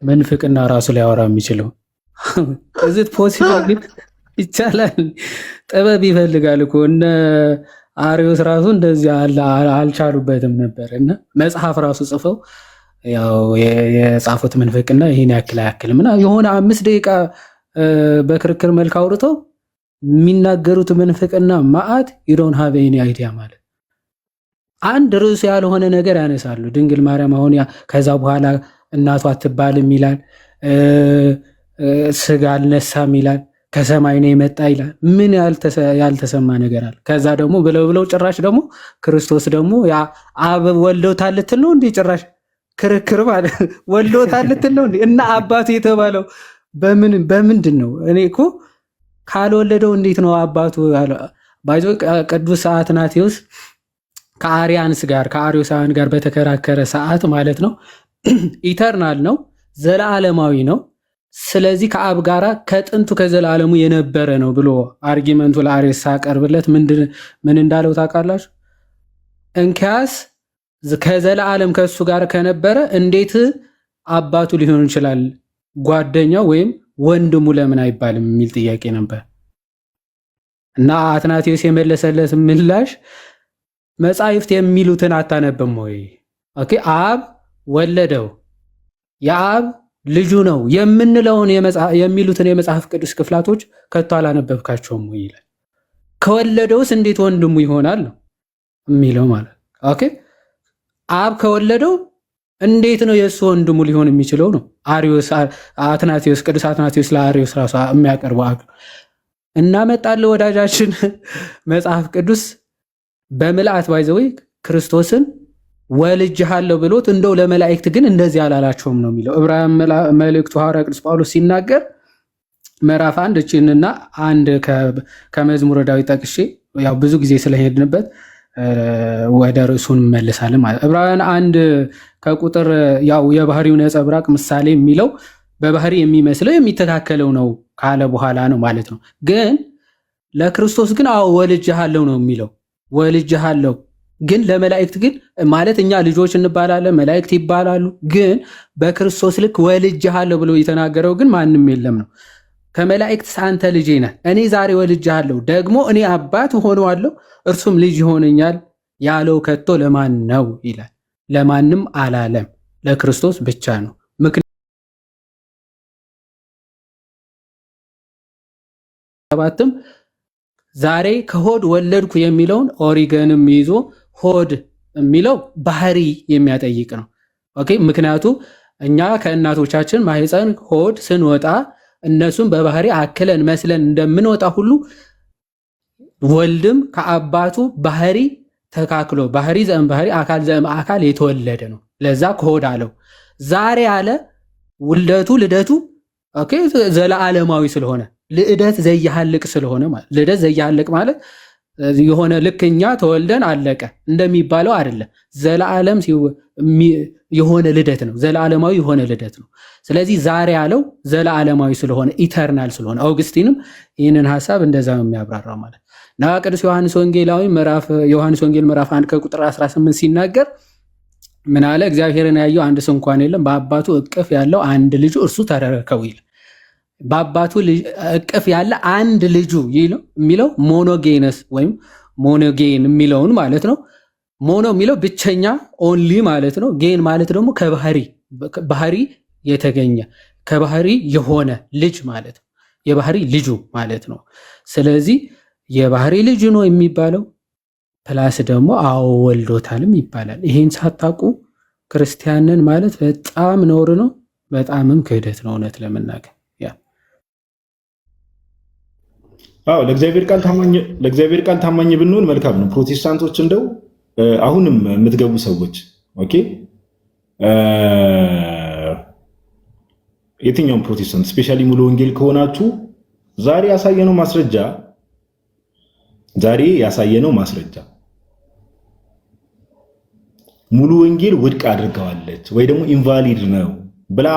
ምንፍቅና ራሱ ሊያወራ የሚችለው እዚህ ፖሲብል ግን ይቻላል። ጥበብ ይፈልጋል እኮ እነ አሪዮስ ራሱ እንደዚህ አልቻሉበትም ነበር እና መጽሐፍ ራሱ ጽፈው ያው የጻፉት ምንፍቅና ይሄን ያክል አያክልም እና የሆነ 5 ደቂቃ በክርክር መልክ አውርተው የሚናገሩት ምንፍቅና ማአት you don't have any idea ማለት አንድ ርዕሱ ያልሆነ ነገር ያነሳሉ። ድንግል ማርያም አሁን ከዛ በኋላ እናቷ አትባልም ይላል፣ ስጋ አልነሳም ይላል፣ ከሰማይ ነው የመጣ ይላል። ምን ያልተሰማ ነገር አለ? ከዛ ደግሞ ብለው ጭራሽ ደግሞ ክርስቶስ ደግሞ ያ አብ ወልዶታል ልትል ነው እንዴ? ጭራሽ ክርክር ማለት ወልዶታል ልትል ነው እንዴ? እና አባቱ የተባለው በምንድን ነው? እኔ እኮ ካልወለደው እንዴት ነው አባቱ ባይዞ ቅዱስ አትናቴዎስ ከአሪያንስ ጋር ከአሪዮሳውያን ጋር በተከራከረ ሰዓት ማለት ነው ኢተርናል ነው ዘላለማዊ ነው። ስለዚህ ከአብ ጋራ ከጥንቱ ከዘላለሙ የነበረ ነው ብሎ አርጊመንቱ ለአሪዮስ ሳቀርብለት ምን እንዳለው ታውቃላችሁ? እንኪያስ ከዘላለም ከእሱ ጋር ከነበረ እንዴት አባቱ ሊሆን ይችላል? ጓደኛው ወይም ወንድሙ ለምን አይባልም የሚል ጥያቄ ነበር እና አትናቴዎስ የመለሰለት ምላሽ መጻሕፍት የሚሉትን አታነብም ወይ? ኦኬ አብ ወለደው የአብ ልጁ ነው የምንለውን የሚሉትን የመጽሐፍ ቅዱስ ክፍላቶች ከቶ አላነበብካቸውም ወይ ይላል። ከወለደውስ እንዴት ወንድሙ ይሆናል ነው የሚለው ማለት። ኦኬ አብ ከወለደው እንዴት ነው የእሱ ወንድሙ ሊሆን የሚችለው ነው አሪዮስ አትናቴዎስ ቅዱስ አትናቴዎስ ለአሪዮስ ራሱ የሚያቀርበው እናመጣለን ወዳጃችን መጽሐፍ ቅዱስ በምልአት ባይዘወይ ክርስቶስን ወልጅሃለሁ ብሎት እንደው ለመላእክት ግን እንደዚህ አላላቸውም ነው የሚለው ዕብራውያን መልእክቱ ሐዋርያ ቅዱስ ጳውሎስ ሲናገር ምዕራፍ 1 እቺንና አንድ ከመዝሙረ ዳዊት ጠቅሼ ያው ብዙ ጊዜ ስለሄድንበት ወደ ርዕሱን እንመለሳለን ማለት ዕብራውያን 1 ከቁጥር ያው የባህሪው ነጸብራቅ ምሳሌ የሚለው በባህሪ የሚመስለው የሚተካከለው ነው ካለ በኋላ ነው ማለት ነው። ግን ለክርስቶስ ግን አዎ ወልጅሃለሁ ነው የሚለው ወልጅሃለሁ ግን ለመላእክት ግን ማለት እኛ ልጆች እንባላለን መላእክት ይባላሉ። ግን በክርስቶስ ልክ ወልጅሃለሁ ብሎ የተናገረው ግን ማንም የለም ነው። ከመላእክት አንተ ልጄ ነህ እኔ ዛሬ ወልጅሃለሁ ደግሞ እኔ አባት ሆነዋለሁ እርሱም ልጅ ይሆነኛል ያለው ከቶ ለማን ነው ይላል። ለማንም አላለም ለክርስቶስ ብቻ ነው። ምክንያቱም ዛሬ ከሆድ ወለድኩ የሚለውን ኦሪገንም ይዞ ሆድ የሚለው ባህሪ የሚያጠይቅ ነው። ኦኬ ምክንያቱ እኛ ከእናቶቻችን ማህፀን ሆድ ስንወጣ እነሱም በባህሪ አክለን መስለን እንደምንወጣ ሁሉ ወልድም ከአባቱ ባህሪ ተካክሎ ባህሪ ዘም ባህሪ አካል ዘም አካል የተወለደ ነው። ለዛ ከሆድ አለው ዛሬ አለ ልደቱ ኦኬ ዘላለማዊ ስለሆነ ልደት ዘያልቅ ስለሆነ ማለት ልደት ዘያልቅ ማለት የሆነ ልክኛ ተወልደን አለቀ እንደሚባለው አይደለም። ዘላለም የሆነ ልደት ነው። ዘላለማዊ የሆነ ልደት ነው። ስለዚህ ዛሬ ያለው ዘላለማዊ ስለሆነ ኢተርናል ስለሆነ አውግስቲንም ይህንን ሐሳብ እንደዛ ነው የሚያብራራው ማለት ነው። ቅዱስ ዮሐንስ ወንጌላዊ ዮሐንስ ወንጌል ምዕራፍ 1 ከቁጥር 18 ሲናገር ምን አለ? እግዚአብሔርን ያየው አንድስ እንኳን የለም በአባቱ እቅፍ ያለው አንድ ልጁ እርሱ ተረከው ይላል። በአባቱ እቅፍ ያለ አንድ ልጁ የሚለው ሞኖጌነስ ወይም ሞኖጌን የሚለውን ማለት ነው። ሞኖ የሚለው ብቸኛ ኦንሊ ማለት ነው። ጌን ማለት ደግሞ ከባህሪ የተገኘ ከባህሪ የሆነ ልጅ ማለት ነው። የባህሪ ልጁ ማለት ነው። ስለዚህ የባህሪ ልጁ ነው የሚባለው ፕላስ ደግሞ አዎ ወልዶታልም ይባላል። ይሄን ሳታውቁ ክርስቲያንን ማለት በጣም ነውር ነው፣ በጣምም ክህደት ነው እውነት ለመናገር። አዎ ለእግዚአብሔር ቃል ታማኝ ብንሆን መልካም ነው። ፕሮቴስታንቶች እንደው አሁንም የምትገቡ ሰዎች ኦኬ፣ የትኛውም ፕሮቴስታንት ስፔሻሊ ሙሉ ወንጌል ከሆናችሁ ዛሬ ያሳየነው ማስረጃ ሙሉ ወንጌል ውድቅ አድርገዋለች ወይ ደግሞ ኢንቫሊድ ነው ብላ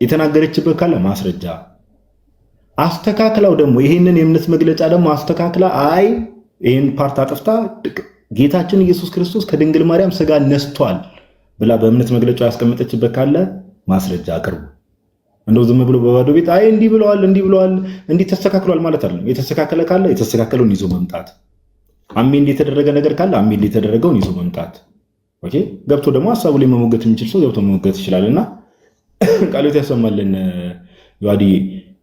የተናገረችበት ካለ ማስረጃ አስተካክላው ደግሞ ይሄንን የእምነት መግለጫ ደግሞ አስተካክላ አይ ይሄን ፓርት አጥፍታ ጌታችን ኢየሱስ ክርስቶስ ከድንግል ማርያም ስጋ ነስቷል ብላ በእምነት መግለጫ ያስቀመጠችበት ካለ ማስረጃ አቅርቡ። እንደው ዝም ብሎ በባዶ ቤት አይ እንዲህ ብለዋል እንዲህ ተስተካክሏል ማለት አይደለም። የተስተካከለ ካለ የተስተካከለውን ይዞ መምጣት፣ አሜን የተደረገ ነገር ካለ አሜን የተደረገውን ይዞ መምጣት። ኦኬ ገብቶ ደግሞ ሐሳቡ ላይ መሞገት የሚችል ሰው ገብቶ መሞገት ይችላልና ቃሎት ያሰማልን ዮሐንስ